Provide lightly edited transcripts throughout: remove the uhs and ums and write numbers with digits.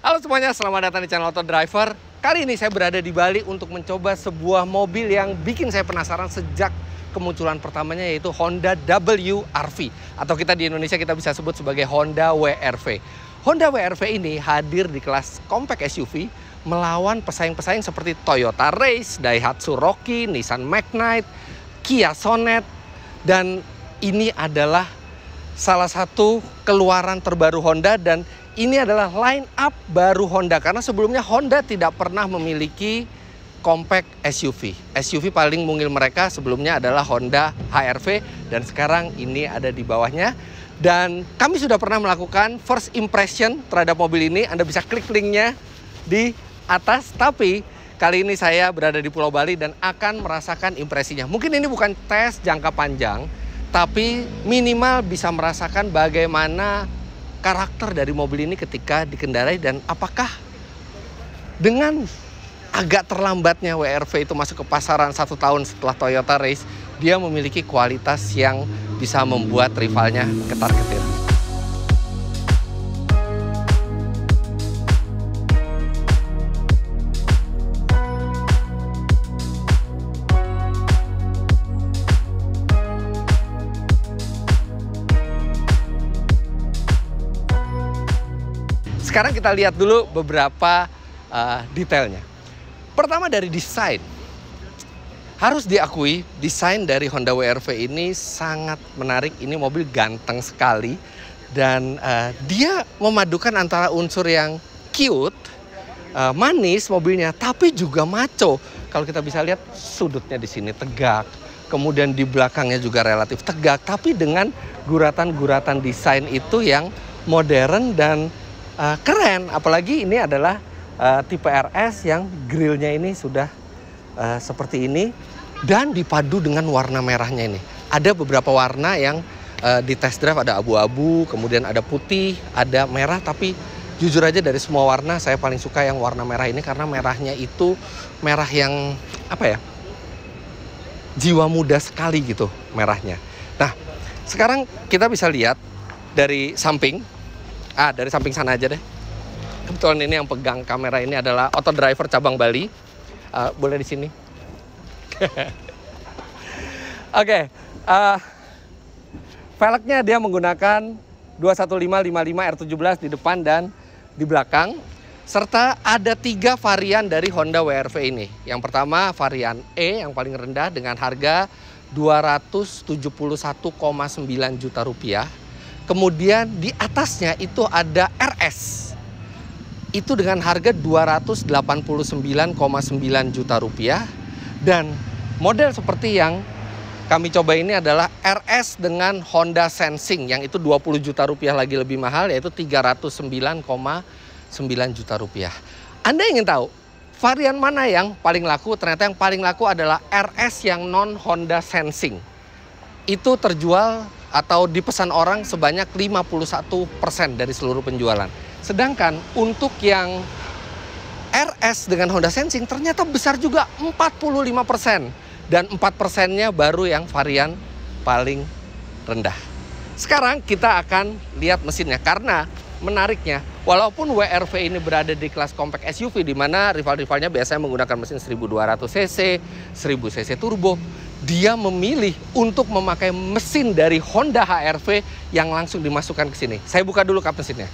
Halo semuanya, selamat datang di channel Auto Driver. Kali ini saya berada di Bali untuk mencoba sebuah mobil yang bikin saya penasaran sejak kemunculan pertamanya, yaitu Honda WRV. Atau kita di Indonesia kita bisa sebut sebagai Honda WRV. Honda WRV ini hadir di kelas compact SUV melawan pesaing-pesaing seperti Toyota Race, Daihatsu Rocky, Nissan Magnite, Kia Sonet. Dan ini adalah salah satu keluaran terbaru Honda, dan ini adalah line up baru Honda karena sebelumnya Honda tidak pernah memiliki compact SUV. SUV paling mungil mereka sebelumnya adalah Honda HR-V dan sekarang ini ada di bawahnya. Dan kami sudah pernah melakukan first impression terhadap mobil ini. Anda bisa klik linknya di atas. Tapi kali ini saya berada di Pulau Bali dan akan merasakan impresinya. Mungkin ini bukan tes jangka panjang, tapi minimal bisa merasakan bagaimana karakter dari mobil ini ketika dikendarai, dan apakah dengan agak terlambatnya WRV itu masuk ke pasaran 1 tahun setelah Toyota Race, dia memiliki kualitas yang bisa membuat rivalnya ketar-ketir. Sekarang kita lihat dulu beberapa detailnya. Pertama dari desain. Harus diakui desain dari Honda WRV ini sangat menarik. Ini mobil ganteng sekali. Dan dia memadukan antara unsur yang cute, manis mobilnya, tapi juga maco. Kalau kita bisa lihat sudutnya di sini tegak. Kemudian di belakangnya juga relatif tegak. Tapi dengan guratan-guratan desain itu yang modern dan keren, apalagi ini adalah tipe RS yang grillnya ini sudah seperti ini dan dipadu dengan warna merahnya ini. Ada beberapa warna yang di test drive, ada abu-abu, kemudian ada putih, ada merah, tapi jujur aja dari semua warna saya paling suka yang warna merah ini karena merahnya itu merah yang apa ya? Jiwa muda sekali gitu merahnya. Nah, sekarang kita bisa lihat dari samping. Dari samping sana aja deh. Kebetulan ini yang pegang kamera ini adalah Auto Driver cabang Bali. Boleh di sini. Oke. Velgnya dia menggunakan 21555 R17 di depan dan di belakang. Serta ada 3 varian dari Honda WRV ini. Yang pertama varian E yang paling rendah dengan harga 271,9 juta rupiah. Kemudian di atasnya itu ada RS. Itu dengan harga 289,9 juta rupiah. Dan model seperti yang kami coba ini adalah RS dengan Honda Sensing, yang itu 20 juta rupiah lagi lebih mahal, yaitu 309,9 juta rupiah. Anda ingin tahu varian mana yang paling laku? Ternyata yang paling laku adalah RS yang non Honda Sensing. Itu terjual atau dipesan orang sebanyak 51% dari seluruh penjualan. Sedangkan untuk yang RS dengan Honda Sensing ternyata besar juga 45%. Dan 4%-nya baru yang varian paling rendah. Sekarang kita akan lihat mesinnya karena menariknya, walaupun WRV ini berada di kelas compact SUV di mana rival-rivalnya biasanya menggunakan mesin 1200 cc, 1000 cc turbo, dia memilih untuk memakai mesin dari Honda HR-V yang langsung dimasukkan ke sini. Saya buka dulu kap mesinnya.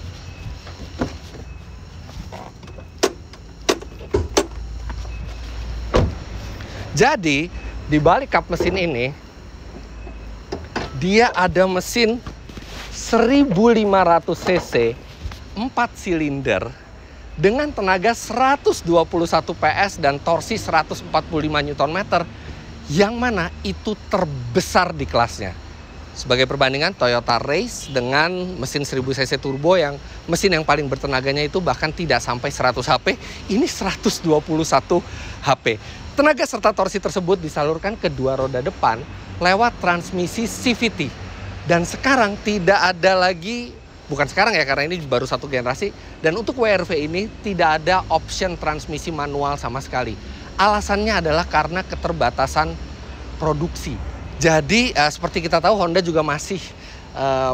Jadi, di balik kap mesin ini, dia ada mesin 1500 cc, 4 silinder, dengan tenaga 121 PS dan torsi 145 Nm, yang mana itu terbesar di kelasnya. Sebagai perbandingan, Toyota Race dengan mesin 1000 cc turbo yang mesin yang paling bertenaganya itu bahkan tidak sampai 100 HP, ini 121 HP. Tenaga serta torsi tersebut disalurkan ke 2 roda depan lewat transmisi CVT. Dan sekarang tidak ada lagi, bukan sekarang ya karena ini baru 1 generasi, dan untuk WRV ini tidak ada option transmisi manual sama sekali. Alasannya adalah karena keterbatasan produksi. Jadi seperti kita tahu Honda juga masih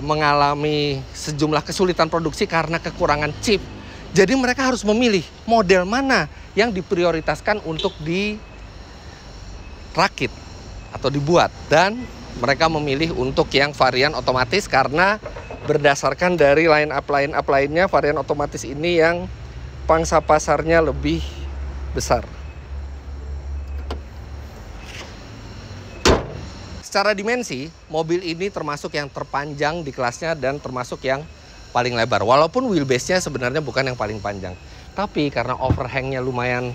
mengalami sejumlah kesulitan produksi karena kekurangan chip Jadi mereka harus memilih model mana yang diprioritaskan untuk dirakit atau dibuat. Dan mereka memilih untuk yang varian otomatis karena berdasarkan dari line up lainnya, varian otomatis ini yang pangsa pasarnya lebih besar. Secara dimensi, mobil ini termasuk yang terpanjang di kelasnya dan termasuk yang paling lebar. Walaupun wheelbase-nya sebenarnya bukan yang paling panjang. Tapi karena overhang-nya lumayan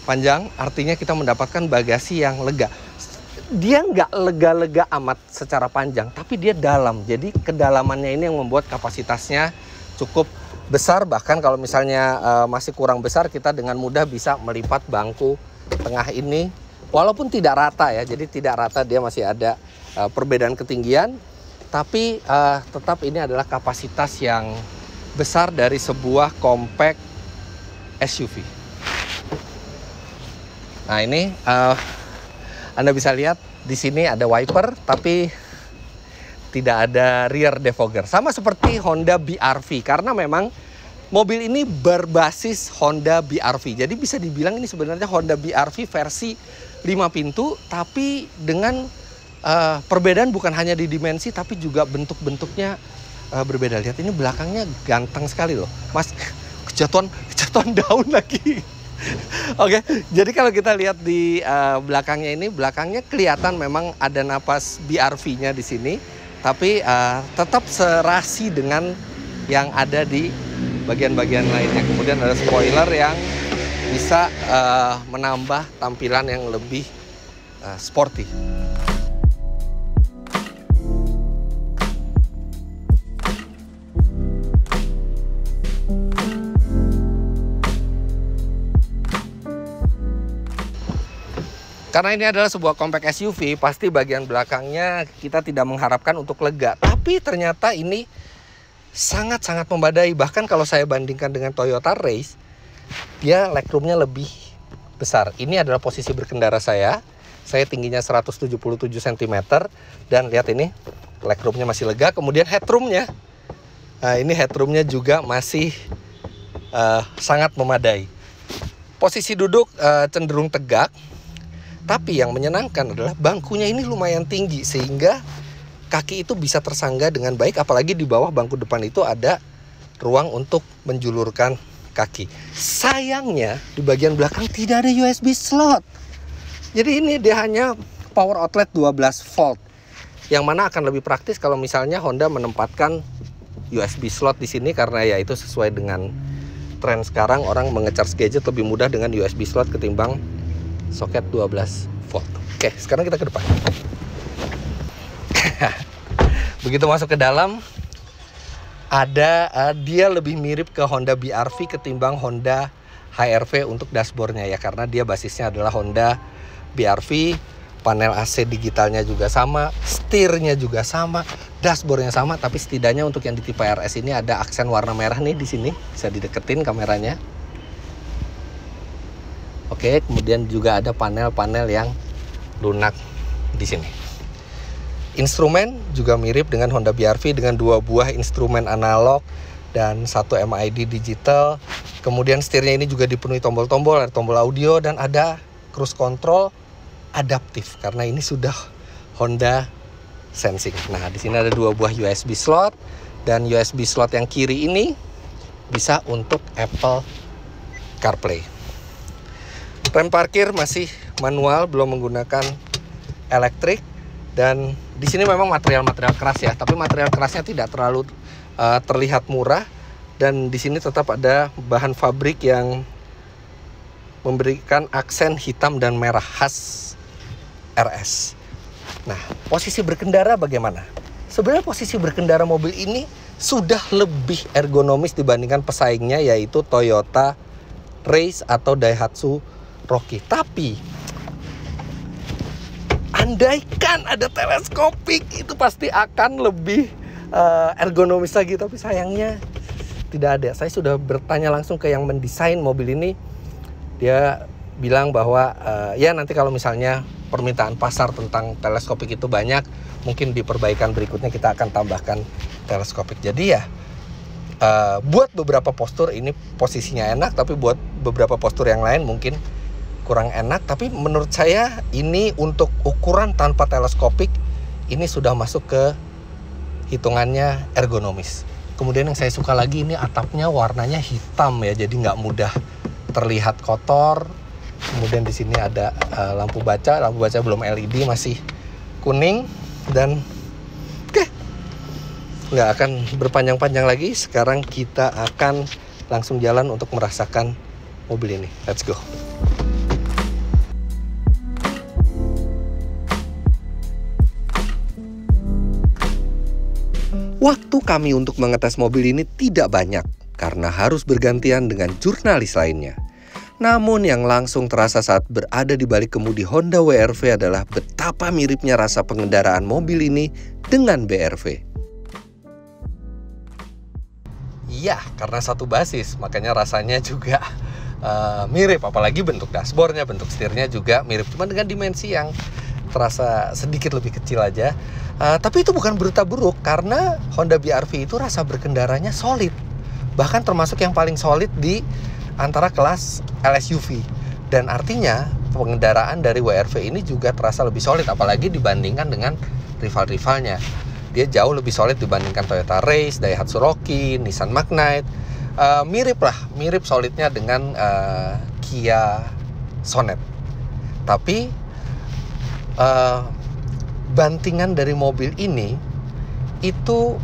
panjang, artinya kita mendapatkan bagasi yang lega. Dia nggak lega-lega amat secara panjang, tapi dia dalam. Jadi kedalamannya ini yang membuat kapasitasnya cukup besar. Bahkan kalau misalnya masih kurang besar, kita dengan mudah bisa melipat bangku tengah ini. Walaupun tidak rata ya, jadi tidak rata, dia masih ada perbedaan ketinggian. Tapi tetap ini adalah kapasitas yang besar dari sebuah compact SUV. Nah ini Anda bisa lihat di sini ada wiper, tapi tidak ada rear defogger. Sama seperti Honda BR-V, karena memang mobil ini berbasis Honda BR-V. Jadi bisa dibilang ini sebenarnya Honda BR-V versi 5 pintu, tapi dengan perbedaan bukan hanya di dimensi, tapi juga bentuk-bentuknya berbeda. Lihat ini belakangnya ganteng sekali loh. Mas, kejatuhan daun lagi. Oke, jadi kalau kita lihat di belakangnya ini, belakangnya kelihatan memang ada napas BR-V-nya di sini, tapi tetap serasi dengan yang ada di bagian-bagian lainnya. Kemudian ada spoiler yang bisa menambah tampilan yang lebih sporty. Karena ini adalah sebuah compact SUV, pasti bagian belakangnya kita tidak mengharapkan untuk lega. Tapi ternyata ini sangat-sangat memadai. Bahkan kalau saya bandingkan dengan Toyota Race, dia legroomnya lebih besar. Ini adalah posisi berkendara saya. Saya tingginya 177 cm. Dan lihat ini, legroomnya masih lega. Kemudian headroomnya, nah ini headroomnya juga masih sangat memadai. Posisi duduk cenderung tegak. Tapi yang menyenangkan adalah bangkunya ini lumayan tinggi, sehingga kaki itu bisa tersangga dengan baik. Apalagi di bawah bangku depan itu ada ruang untuk menjulurkan kaki. Sayangnya di bagian belakang tidak ada USB slot. Jadi ini dia hanya power outlet 12 volt. Yang mana akan lebih praktis kalau misalnya Honda menempatkan USB slot di sini, karena ya itu sesuai dengan tren sekarang, orang menge-charge gadget lebih mudah dengan USB slot ketimbang soket 12 volt. Oke, sekarang kita ke depan. Begitu masuk ke dalam, dia lebih mirip ke Honda BR-V ketimbang Honda HR-V untuk dashboardnya ya, karena dia basisnya adalah Honda BR-V. Panel AC digitalnya juga sama, setirnya juga sama, dashboardnya sama, tapi setidaknya untuk yang di tipe RS ini ada aksen warna merah nih di sini, bisa dideketin kameranya. Oke, kemudian juga ada panel-panel yang lunak di sini. Instrumen juga mirip dengan Honda BR-V dengan 2 buah instrumen analog dan 1 MID digital. Kemudian setirnya ini juga dipenuhi tombol-tombol, ada tombol audio dan ada cruise control adaptif karena ini sudah Honda Sensing. Nah, di sini ada 2 buah USB slot dan USB slot yang kiri ini bisa untuk Apple CarPlay. Rem parkir masih manual, belum menggunakan elektrik. Dan di sini memang material-material keras ya, tapi material kerasnya tidak terlalu terlihat murah. Dan di sini tetap ada bahan fabrik yang memberikan aksen hitam dan merah khas RS. Nah, posisi berkendara bagaimana? Sebenarnya posisi berkendara mobil ini sudah lebih ergonomis dibandingkan pesaingnya, yaitu Toyota Race atau Daihatsu Rocky. Tapi andaikan ada teleskopik, itu pasti akan lebih ergonomis lagi. Tapi sayangnya tidak ada. Saya sudah bertanya langsung ke yang mendesain mobil ini. Dia bilang bahwa ya nanti kalau misalnya permintaan pasar tentang teleskopik itu banyak, mungkin di perbaikan berikutnya kita akan tambahkan teleskopik. Jadi ya Buat beberapa postur ini posisinya enak, tapi buat beberapa postur yang lain mungkin kurang enak. Tapi menurut saya ini untuk ukuran tanpa teleskopik ini sudah masuk ke hitungannya ergonomis. Kemudian yang saya suka lagi ini atapnya warnanya hitam ya, jadi nggak mudah terlihat kotor. Kemudian di sini ada lampu baca belum LED, masih kuning. Dan oke, nggak akan berpanjang-panjang lagi. Sekarang kita akan langsung jalan untuk merasakan mobil ini. Let's go. Waktu kami untuk mengetes mobil ini tidak banyak karena harus bergantian dengan jurnalis lainnya. Namun yang langsung terasa saat berada di balik kemudi Honda WRV adalah betapa miripnya rasa pengendaraan mobil ini dengan BRV. Iya, karena satu basis, makanya rasanya juga mirip. Apalagi bentuk dashboardnya, bentuk setirnya juga mirip, cuma dengan dimensi yang terasa sedikit lebih kecil aja. Tapi itu bukan berita buruk, karena Honda BRV itu rasa berkendaranya solid. Bahkan termasuk yang paling solid di antara kelas LSUV. Dan artinya pengendaraan dari WRV ini juga terasa lebih solid, apalagi dibandingkan dengan rival-rivalnya. Dia jauh lebih solid dibandingkan Toyota Race, Daihatsu Rocky, Nissan Magnite. Mirip solidnya dengan Kia Sonet. Tapi bantingan dari mobil ini itu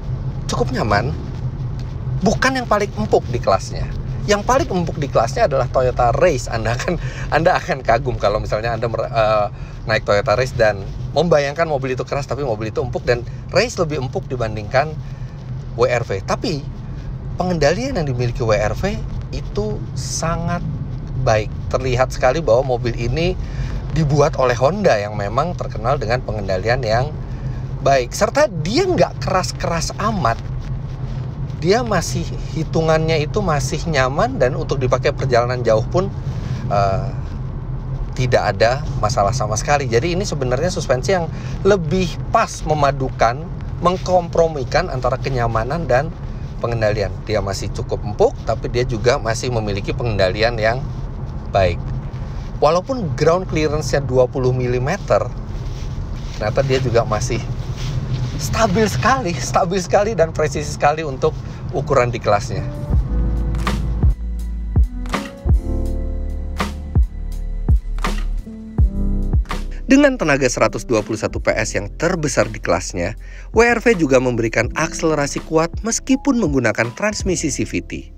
cukup nyaman. Bukan yang paling empuk di kelasnya. Yang paling empuk di kelasnya adalah Toyota Race. Anda akan kagum kalau misalnya Anda naik Toyota Race dan membayangkan mobil itu keras tapi mobil itu empuk, dan Race lebih empuk dibandingkan WRV. Tapi pengendalian yang dimiliki WRV itu sangat baik. Terlihat sekali bahwa mobil ini dibuat oleh Honda yang memang terkenal dengan pengendalian yang baik. Serta dia nggak keras-keras amat. Dia masih, hitungannya itu masih nyaman, dan untuk dipakai perjalanan jauh pun tidak ada masalah sama sekali. Jadi ini sebenarnya suspensi yang lebih pas memadukan, mengkompromikan antara kenyamanan dan pengendalian. Dia masih cukup empuk, tapi dia juga masih memiliki pengendalian yang baik. Walaupun ground clearance-nya 20 mm, ternyata dia juga masih stabil sekali dan presisi sekali untuk ukuran di kelasnya. Dengan tenaga 121 PS yang terbesar di kelasnya, WRV juga memberikan akselerasi kuat meskipun menggunakan transmisi CVT.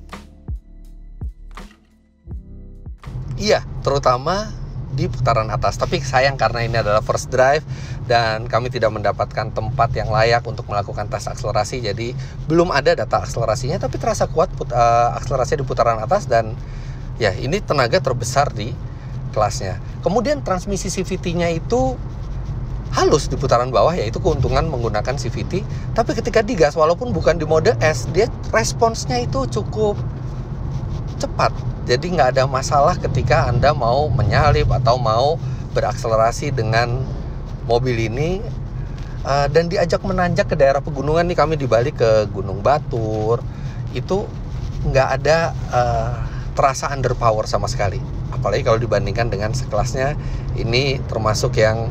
Iya, terutama di putaran atas. Tapi sayang karena ini adalah first drive dan kami tidak mendapatkan tempat yang layak untuk melakukan tes akselerasi, jadi belum ada data akselerasinya, tapi terasa kuat akselerasi di putaran atas. Dan ya, ini tenaga terbesar di kelasnya. Kemudian transmisi CVT-nya itu halus di putaran bawah, yaitu keuntungan menggunakan CVT. Tapi ketika digas, walaupun bukan di mode S, dia responsnya itu cukup cepat. Jadi nggak ada masalah ketika Anda mau menyalip atau mau berakselerasi dengan mobil ini. Dan diajak menanjak ke daerah pegunungan nih, kami di Bali ke Gunung Batur, itu nggak ada terasa underpower sama sekali. Apalagi kalau dibandingkan dengan sekelasnya, ini termasuk yang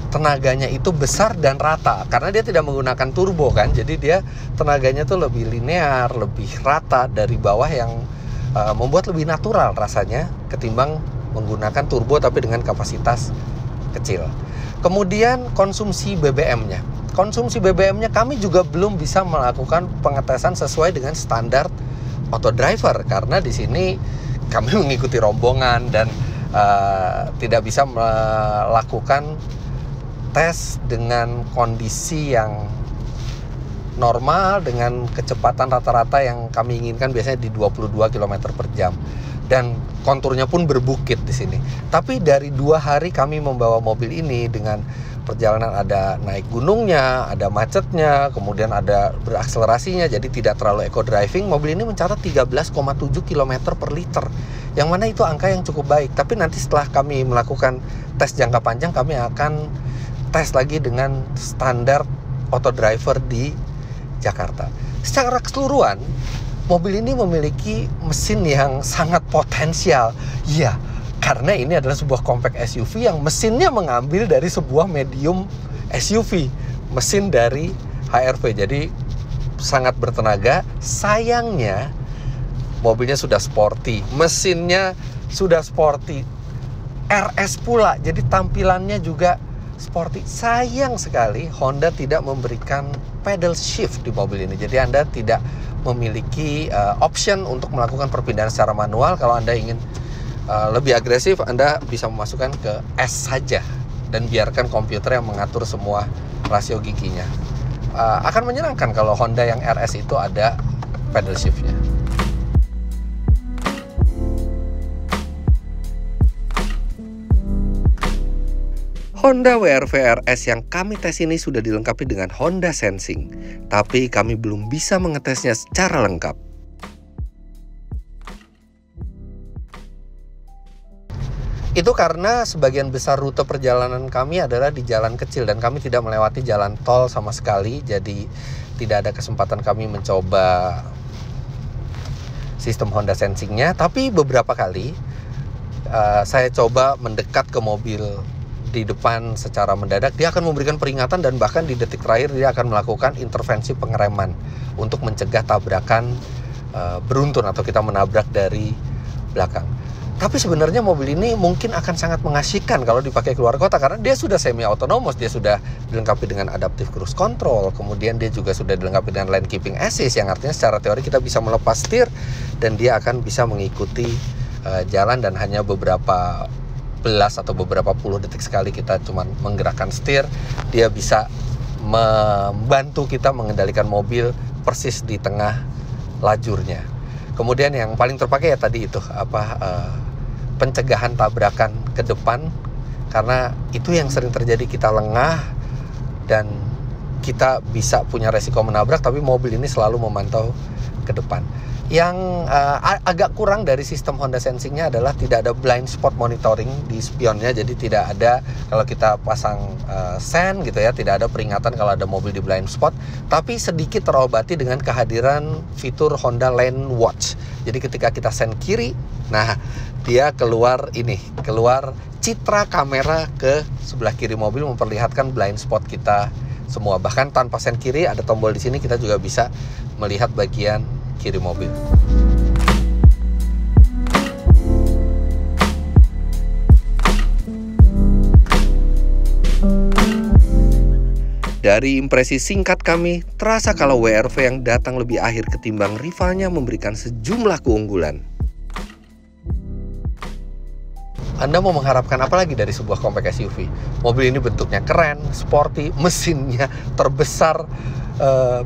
tenaganya itu besar dan rata. Karena dia tidak menggunakan turbo kan, jadi dia tenaganya tuh lebih linear, lebih rata dari bawah, yang membuat lebih natural rasanya ketimbang menggunakan turbo tapi dengan kapasitas kecil. Kemudian konsumsi BBM-nya. Konsumsi BBM-nya kami juga belum bisa melakukan pengetesan sesuai dengan standar auto driver, karena di sini kami mengikuti rombongan dan tidak bisa melakukan tes dengan kondisi yang normal dengan kecepatan rata-rata yang kami inginkan, biasanya di 22 km per jam. Dan konturnya pun berbukit di sini. Tapi dari 2 hari kami membawa mobil ini dengan perjalanan, ada naik gunungnya, ada macetnya, kemudian ada berakselerasinya, jadi tidak terlalu eco driving. Mobil ini mencatat 13,7 km per liter, yang mana itu angka yang cukup baik. Tapi nanti setelah kami melakukan tes jangka panjang, kami akan tes lagi dengan standar auto driver di Jakarta. Secara keseluruhan, mobil ini memiliki mesin yang sangat potensial. Iya, karena ini adalah sebuah compact SUV yang mesinnya mengambil dari sebuah medium SUV, mesin dari HR-V. Jadi sangat bertenaga. Sayangnya mobilnya sudah sporty, mesinnya sudah sporty, RS pula, jadi tampilannya juga sporty. Sayang sekali Honda tidak memberikan pedal shift di mobil ini. Jadi Anda tidak memiliki option untuk melakukan perpindahan secara manual. Kalau Anda ingin lebih agresif, Anda bisa memasukkan ke S saja dan biarkan komputer yang mengatur semua rasio giginya. Akan menyenangkan kalau Honda yang RS itu ada pedal shiftnya. Honda WRV RS yang kami tes ini sudah dilengkapi dengan Honda Sensing, tapi kami belum bisa mengetesnya secara lengkap. Itu karena sebagian besar rute perjalanan kami adalah di jalan kecil dan kami tidak melewati jalan tol sama sekali, jadi tidak ada kesempatan kami mencoba sistem Honda Sensing-nya. Tapi beberapa kali saya coba mendekat ke mobil di depan secara mendadak, dia akan memberikan peringatan dan bahkan di detik terakhir dia akan melakukan intervensi pengereman untuk mencegah tabrakan beruntun atau kita menabrak dari belakang. Tapi sebenarnya mobil ini mungkin akan sangat mengasihkan kalau dipakai keluar kota karena dia sudah semi autonomous, dia sudah dilengkapi dengan adaptive cruise control, kemudian dia juga sudah dilengkapi dengan lane keeping assist yang artinya secara teori kita bisa melepas setir dan dia akan bisa mengikuti jalan dan hanya beberapa belas atau beberapa puluh detik sekali kita cuma menggerakkan setir, dia bisa membantu kita mengendalikan mobil persis di tengah lajurnya. Kemudian yang paling terpakai ya tadi itu pencegahan tabrakan ke depan, karena itu yang sering terjadi, kita lengah dan kita bisa punya resiko menabrak, tapi mobil ini selalu memantau ke depan. Yang agak kurang dari sistem Honda Sensing-nya adalah tidak ada blind spot monitoring di spionnya. Jadi tidak ada, kalau kita pasang sen gitu ya, tidak ada peringatan kalau ada mobil di blind spot. Tapi sedikit terobati dengan kehadiran fitur Honda Lane Watch. Jadi ketika kita sen kiri, nah dia keluar citra kamera ke sebelah kiri mobil memperlihatkan blind spot kita semua. Bahkan tanpa sen kiri ada tombol di sini, kita juga bisa melihat bagian kiri mobil. Dari impresi singkat kami, terasa kalau WRV yang datang lebih akhir ketimbang rivalnya memberikan sejumlah keunggulan. Anda mau mengharapkan apa lagi dari sebuah compact SUV? Mobil ini bentuknya keren, sporty, mesinnya terbesar,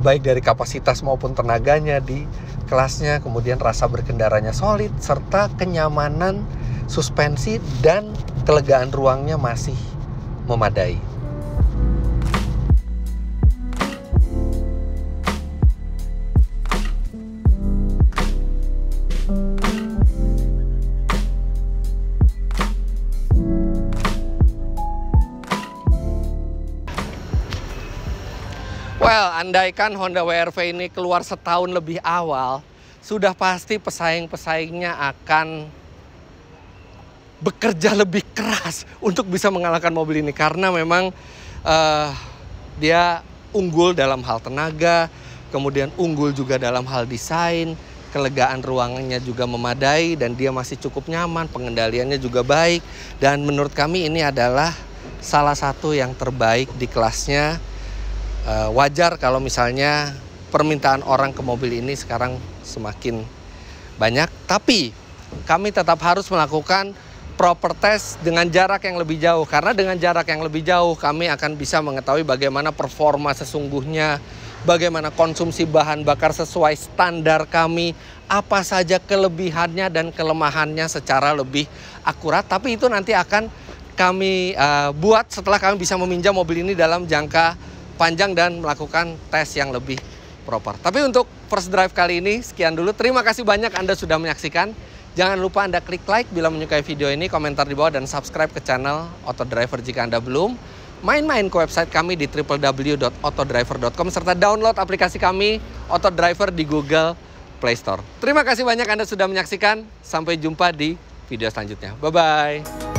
baik dari kapasitas maupun tenaganya di kelasnya, kemudian rasa berkendaranya solid, serta kenyamanan suspensi dan kelegaan ruangnya masih memadai. Well, andaikan Honda WRV ini keluar setahun lebih awal, sudah pasti pesaing-pesaingnya akan bekerja lebih keras untuk bisa mengalahkan mobil ini. Karena memang dia unggul dalam hal tenaga, kemudian unggul juga dalam hal desain, kelegaan ruangannya juga memadai, dan dia masih cukup nyaman, pengendaliannya juga baik. Dan menurut kami ini adalah salah satu yang terbaik di kelasnya. Wajar kalau misalnya permintaan orang ke mobil ini sekarang semakin banyak, tapi kami tetap harus melakukan proper test dengan jarak yang lebih jauh, karena dengan jarak yang lebih jauh kami akan bisa mengetahui bagaimana performa sesungguhnya, bagaimana konsumsi bahan bakar sesuai standar kami, apa saja kelebihannya dan kelemahannya secara lebih akurat. Tapi itu nanti akan kami buat setelah kami bisa meminjam mobil ini dalam jangka panjang dan melakukan tes yang lebih proper. Tapi untuk first drive kali ini sekian dulu. Terima kasih banyak Anda sudah menyaksikan. Jangan lupa Anda klik like bila menyukai video ini, komentar di bawah, dan subscribe ke channel Auto Driver jika Anda belum. Main-main ke website kami di www.autodriver.com serta download aplikasi kami Auto Driver di Google Play Store. Terima kasih banyak Anda sudah menyaksikan. Sampai jumpa di video selanjutnya. Bye-bye.